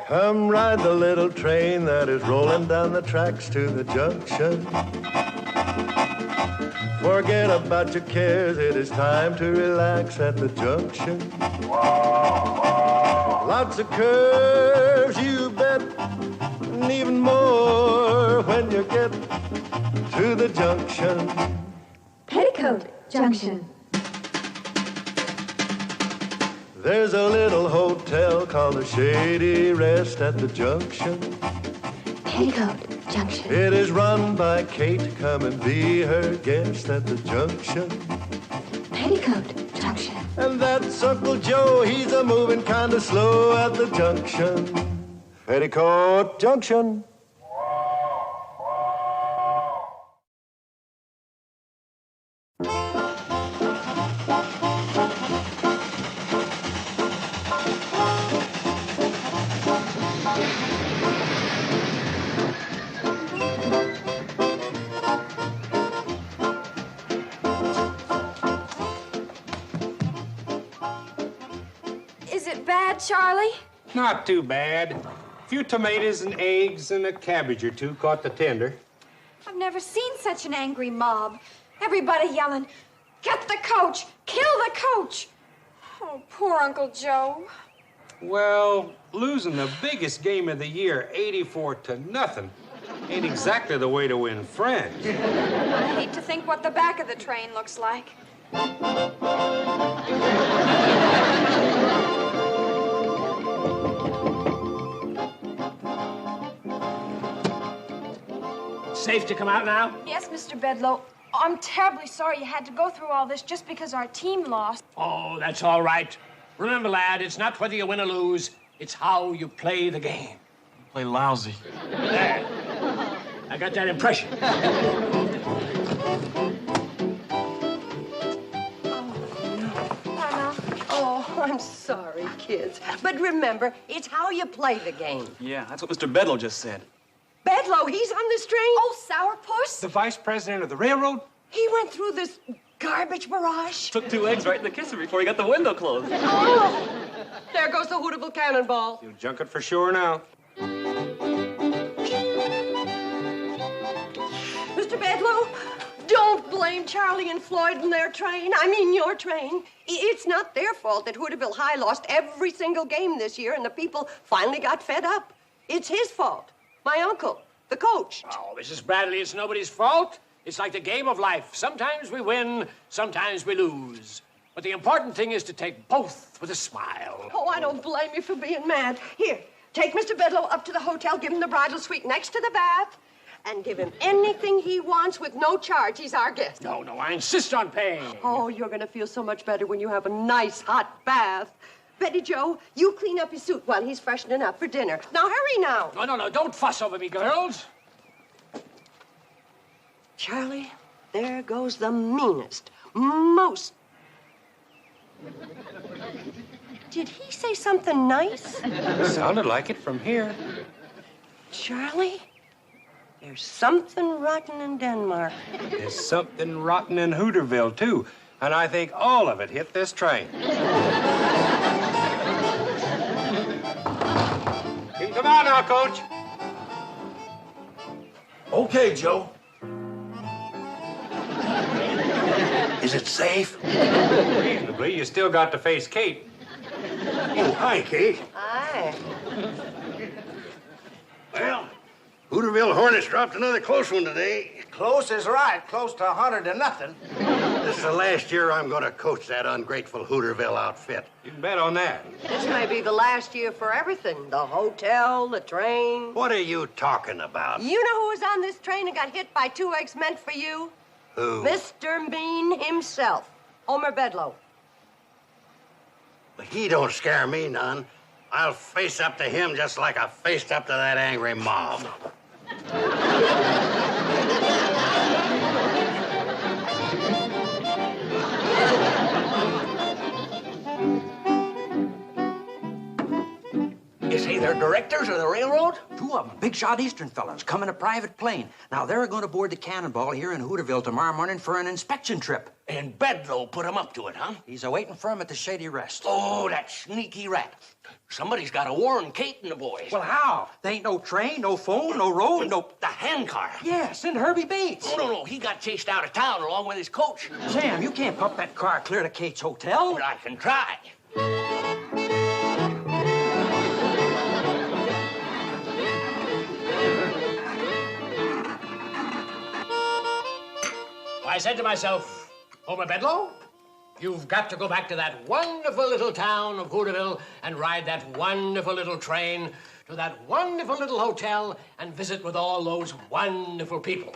Come ride the little train that is rolling down the tracks to the junction. Forget about your cares, it is time to relax at the junction. Lots of curves, you bet, and even more when you get to the junction. Petticoat Junction. There's a little hotel called the Shady Rest at the junction. Petticoat Junction. It is run by Kate. Come and be her guest at the junction. Petticoat Junction. And that's Uncle Joe. He's a moving kind of slow at the junction. Petticoat Junction. Charlie? Not too bad. A few tomatoes and eggs and a cabbage or two caught the tender. I've never seen such an angry mob. Everybody yelling, "Get the coach! Kill the coach!" Oh, poor Uncle Joe. Well, losing the biggest game of the year, 84-0, ain't exactly the way to win friends. I hate to think what the back of the train looks like. Safe to come out now? Yes, Mr. Bedloe. I'm terribly sorry you had to go through all this just because our team lost. Oh, that's all right. Remember, lad, it's not whether you win or lose. It's how you play the game. Play lousy. There. I got that impression. Oh, I'm sorry, kids. But remember, it's how you play the game. Yeah, that's what Mr. Bedloe just said. Bedloe, he's on this train? Oh, sourpuss? The vice president of the railroad? He went through this garbage barrage. Took 2 eggs right in the kisser before he got the window closed. Oh, there goes the Hooterville Cannonball. You'll junk it for sure now. Mr. Bedloe, don't blame Charlie and Floyd and their train. I mean your train. It's not their fault that Hooterville High lost every single game this year and the people finally got fed up. It's his fault. My uncle, the coach. Oh, Mrs. Bradley, it's nobody's fault. It's like the game of life. Sometimes we win, sometimes we lose. But the important thing is to take both with a smile. Oh, I don't blame you for being mad. Here, take Mr. Bedloe up to the hotel, give him the bridal suite next to the bath, and give him anything he wants with no charge. He's our guest. No, I insist on paying. Oh, you're going to feel so much better when you have a nice hot bath. Betty Jo, you clean up his suit while he's freshening up for dinner. Now, hurry now. No, don't fuss over me, girls. Charlie, there goes the meanest, most... Did he say something nice? Sounded like it from here. Charlie, there's something rotten in Denmark. There's something rotten in Hooterville, too. And I think all of it hit this train. You can come out now, Coach. Okay, Joe. Is it safe? Reasonably, you still got to face Kate. Oh, hi, Kate. Hi. Well, Hooterville Hornets dropped another close one today. Close is right. Close to 100-0. This is the last year I'm going to coach that ungrateful Hooterville outfit. You can bet on that. This may be the last year for everything. The hotel, the train. What are you talking about? You know who was on this train and got hit by 2 eggs meant for you? Who? Mr. Mean himself, Homer Bedloe. He don't scare me none. I'll face up to him just like I faced up to that angry mob. Is he their directors of the railroad? 2 Two of them, big shot Eastern fellas, come in a private plane. Now, they're going to board the Cannonball here in Hooterville tomorrow morning for an inspection trip. And Bedloe put him up to it, huh? He's awaiting for him at the Shady Rest. Oh, that sneaky rat. Somebody's got to warn Kate and the boys. Well, how? There ain't no train, no phone, no road, no... The handcar. Yeah, send Herbie Bates. Oh, no. He got chased out of town along with his coach. Sam, you can't pump that car clear to Kate's hotel. But I can try. I said to myself, Homer Bedloe, you've got to go back to that wonderful little town of Hooterville and ride that wonderful little train to that wonderful little hotel and visit with all those wonderful people.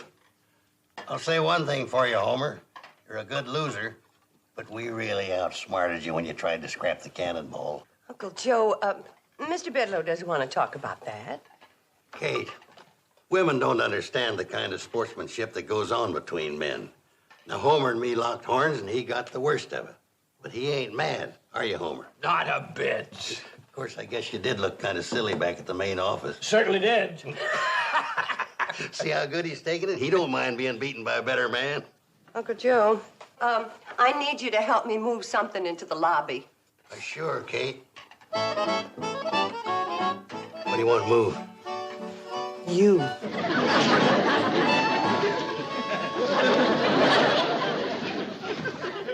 I'll say one thing for you, Homer. You're a good loser, but we really outsmarted you when you tried to scrap the Cannonball. Uncle Joe, Mr. Bedloe doesn't want to talk about that. Kate, women don't understand the kind of sportsmanship that goes on between men. Now, Homer and me locked horns, and he got the worst of it. But he ain't mad, are you, Homer? Not a bit. Of course, I guess you did look kind of silly back at the main office. Certainly did. See how good he's taking it? He don't mind being beaten by a better man. Uncle Joe, I need you to help me move something into the lobby. Sure, Kate. What do you want to move? You.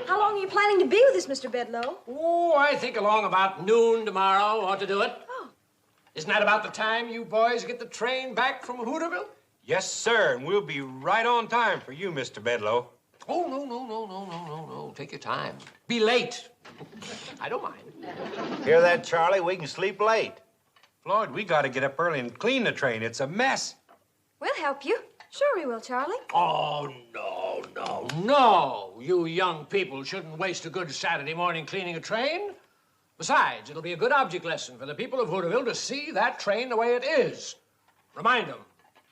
How long are you planning to be with us, Mr. Bedloe? Oh, I think along about noon tomorrow ought to do it. Oh. Isn't that about the time you boys get the train back from Hooterville? Yes, sir, and we'll be right on time for you, Mr. Bedloe. Oh, no. Take your time. Be late. I don't mind. Hear that, Charlie? We can sleep late. Floyd, we got to get up early and clean the train. It's a mess. We'll help you. Sure we will, Charlie. Oh, no. You young people shouldn't waste a good Saturday morning cleaning a train. Besides, it'll be a good object lesson for the people of Hooterville to see that train the way it is. Remind them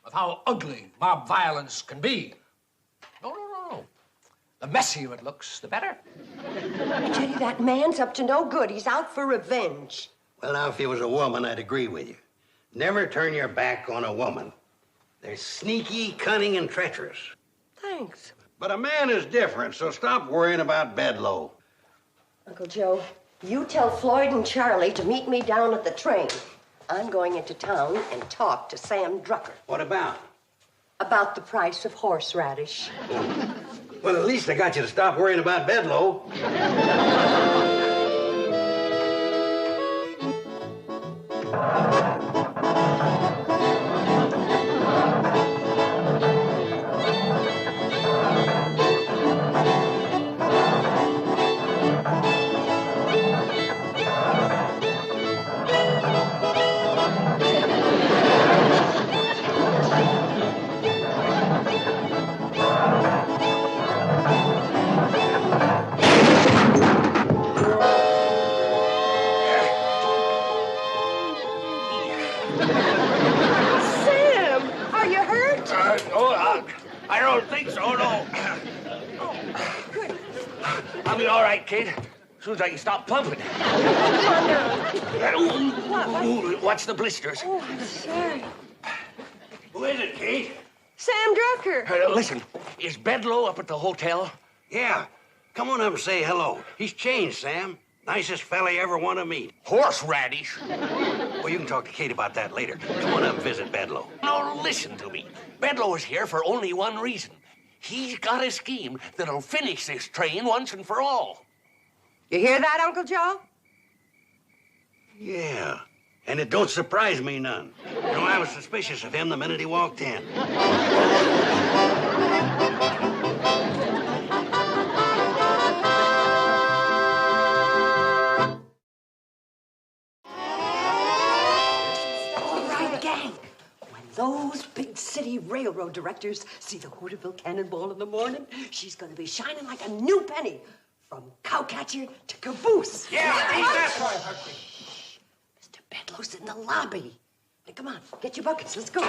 of how ugly mob violence can be. No. The messier it looks, the better. I tell you, that man's up to no good. He's out for revenge. Well, now, if he was a woman, I'd agree with you. Never turn your back on a woman. They're sneaky, cunning, and treacherous. Thanks. But a man is different, so stop worrying about Bedloe. Uncle Joe, you tell Floyd and Charlie to meet me down at the train. I'm going into town and talk to Sam Drucker. What about? About the price of horseradish. Well, at least I got you to stop worrying about Bedloe. I don't think so, no. I'll be all right, Kate. As soon as I can stop pumping. Watch the blisters. Oh, I'm sorry. Who is it, Kate? Sam Drucker. Listen, is Bedloe up at the hotel? Yeah. Come on up and say hello. He's changed, Sam. Nicest fella you ever want to meet. Horseradish? Well, you can talk to Kate about that later. Come on up and visit Bedloe. No, listen to me. Bedloe is here for only one reason. He's got a scheme that'll finish this train once and for all. You hear that, Uncle Joe? Yeah. And it don't surprise me none. You know, I was suspicious of him the minute he walked in. Those big city railroad directors see the Hooterville Cannonball in the morning, she's going to be shining like a new penny, from cowcatcher to caboose. Yeah, that's right. Mr. Bedloe's in the lobby. Now, come on, get your buckets. Let's go.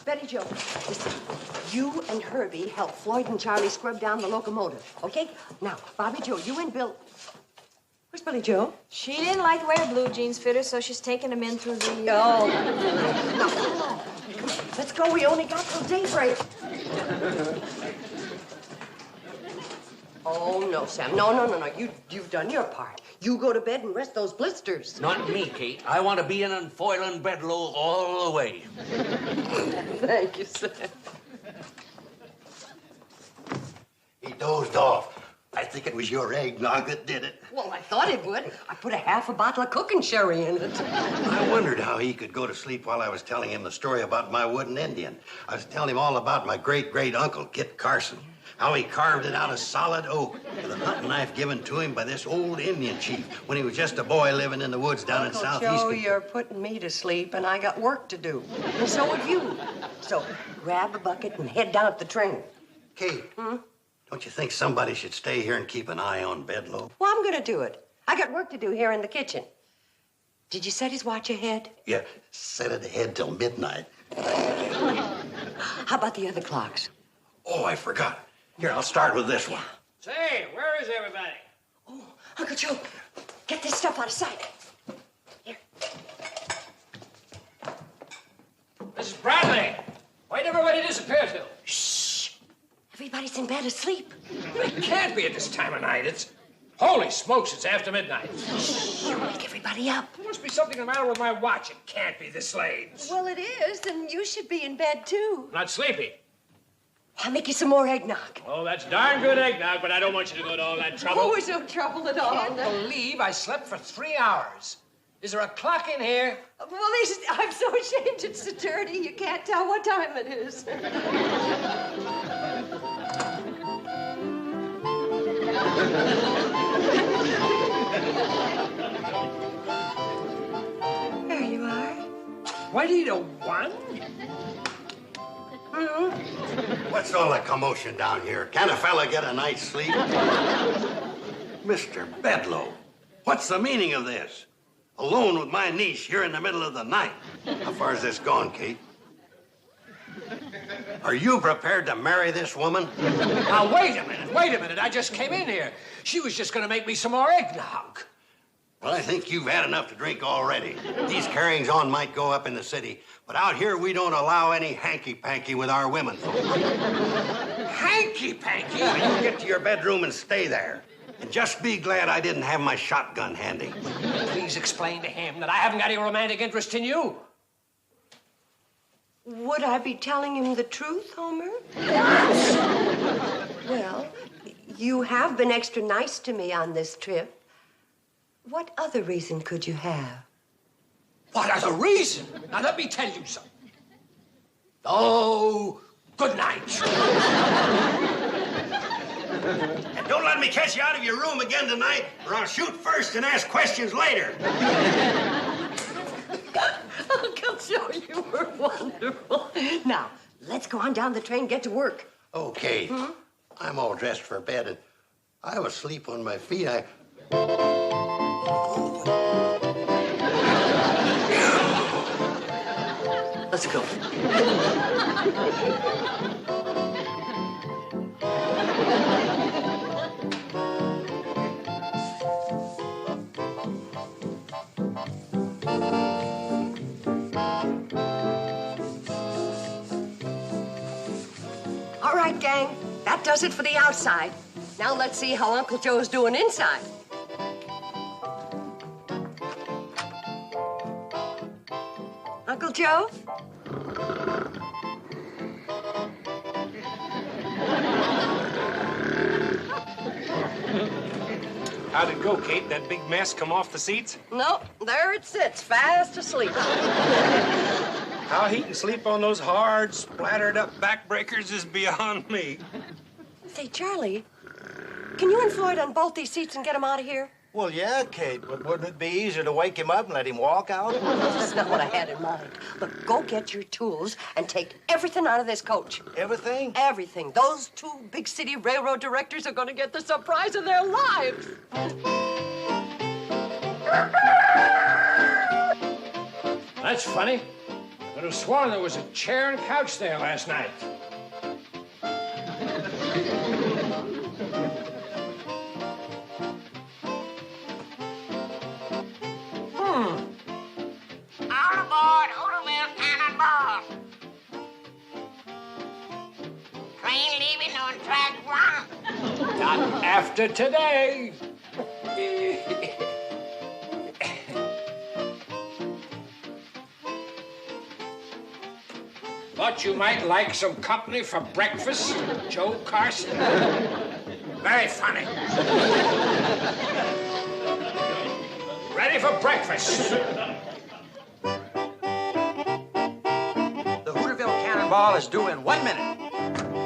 Betty Jo, listen. You and Herbie help Floyd and Charlie scrub down the locomotive, okay? Now, Bobby Joe, you and Bill... Where's Billy Joe? She didn't like the way her blue jeans fit her, so she's taking them in through the... Oh. No. Come on, let's go. We only got till daybreak. Oh, no, Sam. No. You've done your part. You go to bed and rest those blisters. Not me, Kate. I want to be in and foiling Bedloe all the way. Thank you, Sam. He dozed off. I think it was your eggnog that did it. Well, I thought it would. I put a half a bottle of cooking sherry in it. I wondered how he could go to sleep while I was telling him the story about my wooden Indian. I was telling him all about my great-great-uncle, Kit Carson, how he carved it out of solid oak with a hunting knife given to him by this old Indian chief when he was just a boy living in the woods down in southeast. Joe, you're putting me to sleep, and I got work to do. And so have you. So grab a bucket and head down at the train. Kate, don't you think somebody should stay here and keep an eye on Bedloe? Well, I'm going to do it. I got work to do here in the kitchen. Did you set his watch ahead? Yeah, set it ahead till midnight. How about the other clocks? Oh, I forgot. Here, I'll start with this one. Say, where is everybody? Oh, Uncle Joe, get this stuff out of sight. Here. Mrs. Bradley, why'd everybody disappear till? Shh. Everybody's in bed asleep. It can't be at this time of night. It's... Holy smokes, it's after midnight. Shh. Wake everybody up. There must be something the matter with my watch. It can't be this late. Well, it is, and you should be in bed, too. Not sleepy. I'll make you some more eggnog. Oh, that's darn good eggnog, but I don't want you to go to all that trouble. Oh, it's no trouble at all. I can't believe I slept for 3 hours. Is there a clock in here? Well, I'm so ashamed it's so dirty, you can't tell what time it is. There you are. 20 to 1? What's all the commotion down here? Can a fella get a night's sleep? Mr. Bedloe, what's the meaning of this? Alone with my niece here in the middle of the night. How far is this gone, Kate? Are you prepared to marry this woman? Now, wait a minute. I just came in here. She was just going to make me some more eggnog. Well, I think you've had enough to drink already. These carryings on might go up in the city, but out here we don't allow any hanky-panky with our women folk. Hanky-panky? Well, you get to your bedroom and stay there. And just be glad I didn't have my shotgun handy. Please explain to him that I haven't got any romantic interest in you. Would I be telling him the truth, Homer? Well, you have been extra nice to me on this trip. What other reason could you have? What other reason? Now, let me tell you something. Oh, good night. And don't let me catch you out of your room again tonight, or I'll shoot first and ask questions later. Uncle Joe, you were wonderful. Now, let's go on down the train and get to work. Okay. I'm all dressed for bed, and I was asleep on my feet. Let's go. All right, gang. That does it for the outside. Now let's see how Uncle Joe's doing inside. Uncle Joe? How'd it go, Kate? That big mess come off the seats? Nope, there it sits, fast asleep. How he can sleep on those hard, splattered up backbreakers is beyond me. Say, Charlie, can you and Floyd unbolt these seats and get him out of here? Well, yeah, Kate, but wouldn't it be easier to wake him up and let him walk out? That's not what I had in mind. Look, go get your tools and take everything out of this coach. Everything? Everything. Those two big city railroad directors are going to get the surprise of their lives. That's funny. I could have sworn there was a chair and couch there last night. on track one. Not after today. Thought you might like some company for breakfast, Joe Carson. Very funny. Ready for breakfast. The Hooterville Cannonball is due in 1 minute.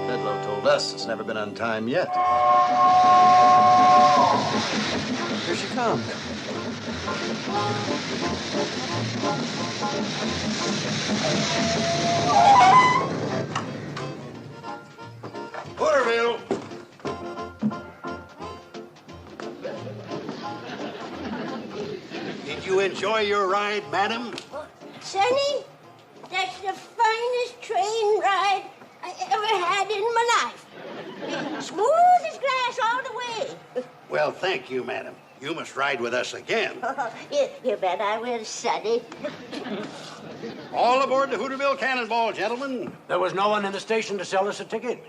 Bedloe told us it's never been on time yet. Here she comes. Hooterville! Did you enjoy your ride, madam? Sonny, that's the finest train ride I ever had in my life. Smooth as glass all the way. Well, thank you, madam. You must ride with us again. You bet I will, Sonny. All aboard the Hooterville Cannonball, gentlemen. There was no one in the station to sell us a ticket.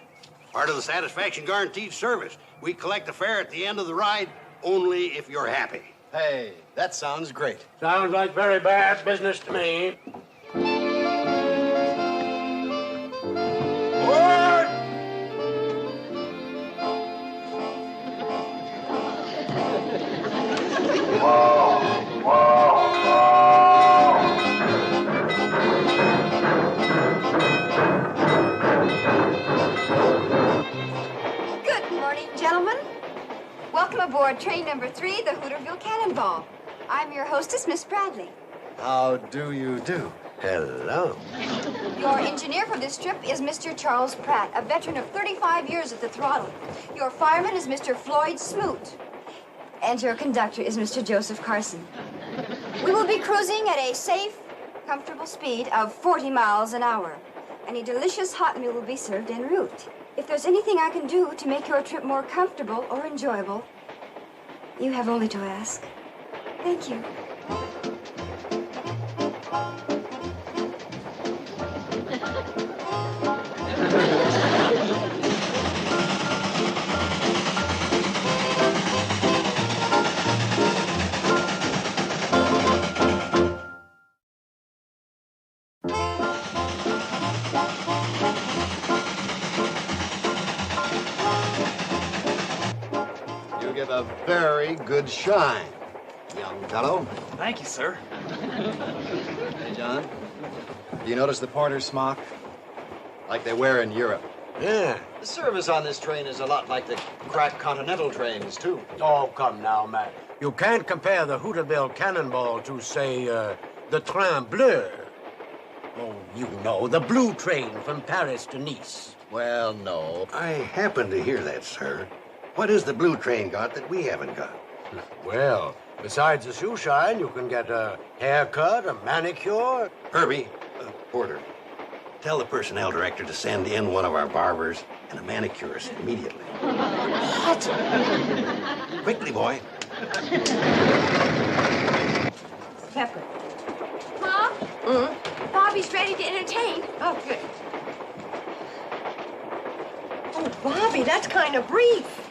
Part of the satisfaction guaranteed service. We collect the fare at the end of the ride only if you're happy. Hey, that sounds great. Sounds like very bad business to me. Board! Good morning, gentlemen. Welcome aboard train number 3, the Hooterville Cannonball. I'm your hostess, Miss Bradley. How do you do? Hello. Your engineer for this trip is Mr. Charles Pratt, a veteran of 35 years at the throttle. Your fireman is Mr. Floyd Smoot. And your conductor is Mr. Joseph Carson. We will be cruising at a safe, comfortable speed of 40 miles an hour. And a delicious hot meal will be served en route. If there's anything I can do to make your trip more comfortable or enjoyable, you have only to ask. Thank you. You give a very good shine, young fellow. Thank you, sir. Hey, John, do you notice the porter's smock? Like they wear in Europe. Yeah. The service on this train is a lot like the crack continental trains, too. Oh, come now, Matt. You can't compare the Hooterville Cannonball to, say, the Train Bleu. Oh, you know, the blue train from Paris to Nice. Well, no. I happen to hear that, sir. What has the blue train got that we haven't got? Well, besides the shoe shine, you can get a haircut, a manicure. Herbie, porter, tell the personnel director to send in one of our barbers and a manicurist immediately. What? Quickly, boy. Pepper. Mom? Bobby's ready to entertain. Oh, good. Oh, Bobby, that's kind of brief.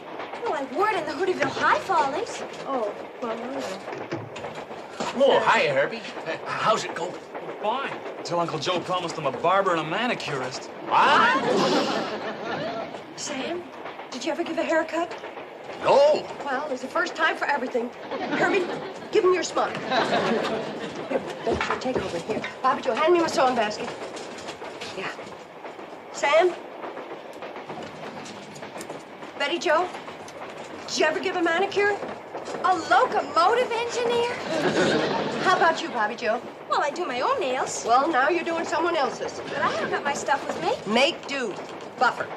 Oh, like word in the Hooterville High Follies. Oh, well, Oh, hi, Herbie. How's it going? Fine. Until Uncle Joe promised him a barber and a manicurist. What? Sam, did you ever give a haircut? No. Well, there's a first time for everything. Herbie, give him your smock. Here, take over here. Bobby Joe, hand me my sewing basket. Yeah. Sam? Betty Joe? Did you ever give a manicure? A locomotive engineer? How about you, Bobby Joe? Well, I do my own nails. Well, now you're doing someone else's. But I haven't got my stuff with me. Make do. Buffer.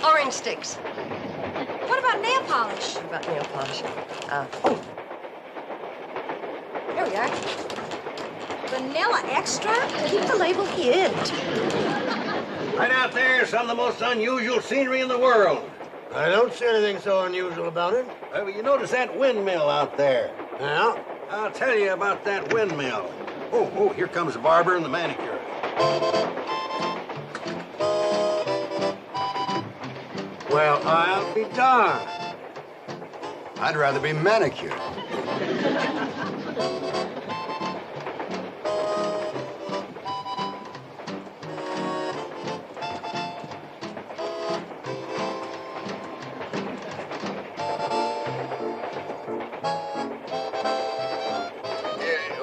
Orange sticks. What about nail polish? What about nail polish? Here we are. Vanilla extra? Keep the label hid. Right out there is some of the most unusual scenery in the world. I don't see anything so unusual about it. Well, you notice that windmill out there? Yeah? I'll tell you about that windmill. Oh, here comes the barber and the manicure. Well, I'll be darned. I'd rather be manicured.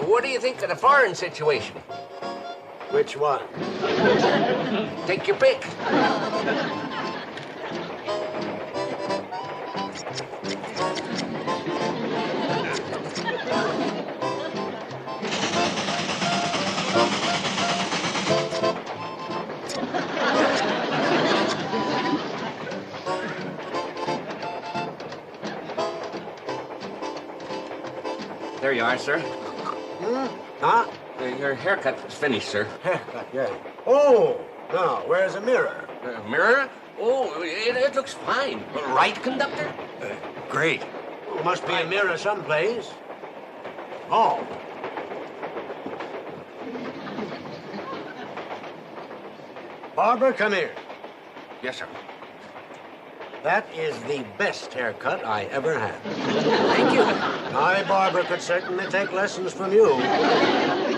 What do you think of the foreign situation? Which one? Take your pick. There you are, sir. Huh? Your haircut is finished, sir. Haircut, yeah. Oh, now, where's the mirror? Mirror? Oh, it looks fine. Right, conductor? Great. Well, must be a mirror someplace. Oh. Barbara, come here. Yes, sir. That is the best haircut I ever had. Thank you. My Barbara could certainly take lessons from you.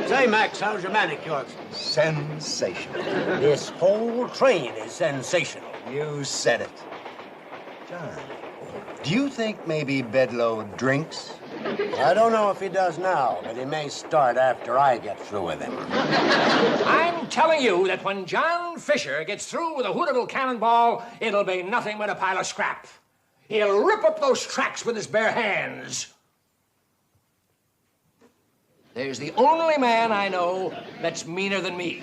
Say, Max, how's your manicure? Sensational. This whole train is sensational. You said it. John, do you think maybe Bedloe drinks? I don't know if he does now, but he may start after I get through with him. I'm telling you that when John Fisher gets through with a Hooterville Cannonball, it'll be nothing but a pile of scrap. He'll rip up those tracks with his bare hands. There's the only man I know that's meaner than me.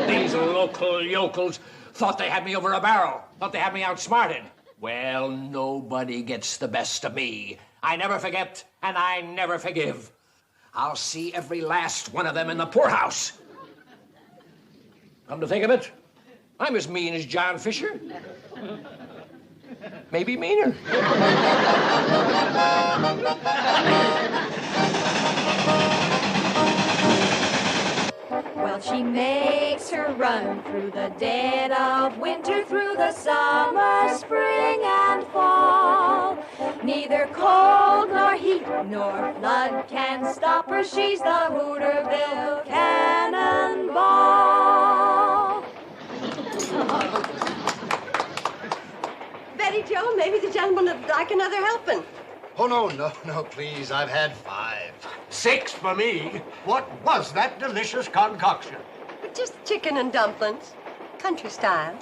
These local yokels thought they had me over a barrel, thought they had me outsmarted. Well, nobody gets the best of me. I never forget, and I never forgive. I'll see every last one of them in the poorhouse. Come to think of it, I'm as mean as John Fisher. Maybe meaner. Well, she makes her run through the dead of winter, through the summer, spring, and fall. Neither cold nor heat nor flood can stop her. She's the Hooterville Cannonball. Betty Jo, maybe the gentleman would like another helping. Oh, no, please. I've had 5. 6 for me. What was that delicious concoction? Just chicken and dumplings. Country style.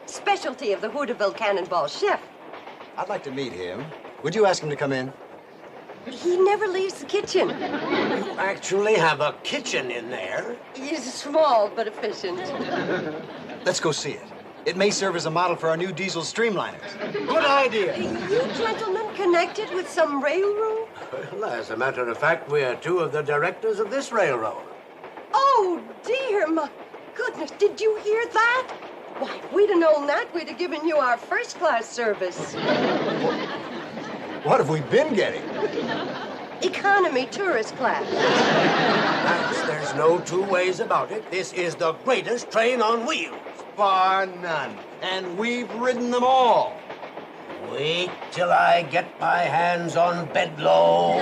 Specialty of the Hooterville Cannonball chef. I'd like to meet him. Would you ask him to come in? He never leaves the kitchen. You actually have a kitchen in there? He's small but efficient. Let's go see it. It may serve as a model for our new diesel streamliners. Good idea. You gentlemen connected with some railroad? Well, as a matter of fact, we're 2 of the directors of this railroad. Oh, dear, my goodness, did you hear that? Why, if we'd have known that, we'd have given you our first-class service. What have we been getting? Economy tourist class. Max, there's no 2 ways about it. This is the greatest train on wheels. Bar none. And we've ridden them all. Wait till I get my hands on Bedloe.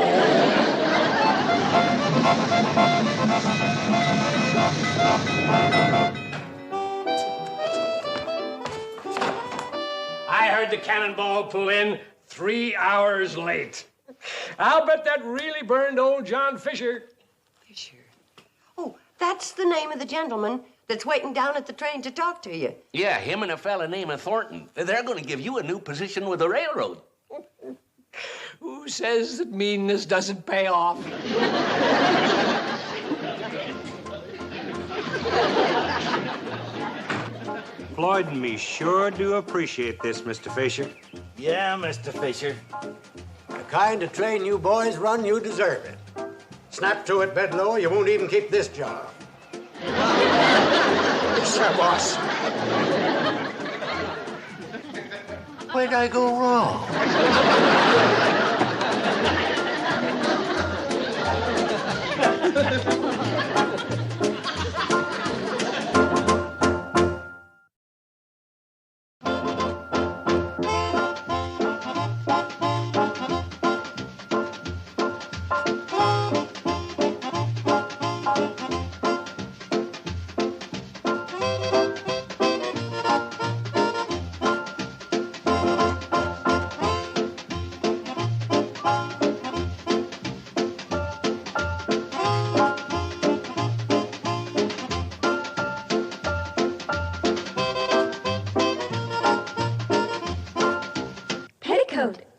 I heard the Cannonball pull in 3 hours late. I'll bet that really burned old John Fisher. Fisher? Oh, that's the name of the gentleman that's waiting down at the train to talk to you. Yeah, him and a fella named Thornton. They're going to give you a new position with the railroad. Who says that meanness doesn't pay off? Floyd and me sure do appreciate this, Mr. Fisher. Yeah, Mr. Fisher. The kind of train you boys run, you deserve it. Snap to it, Bedloe, you won't even keep this job. Sir, boss. Where'd I go wrong?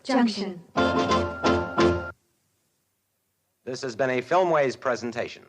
Junction. This has been a Filmways presentation.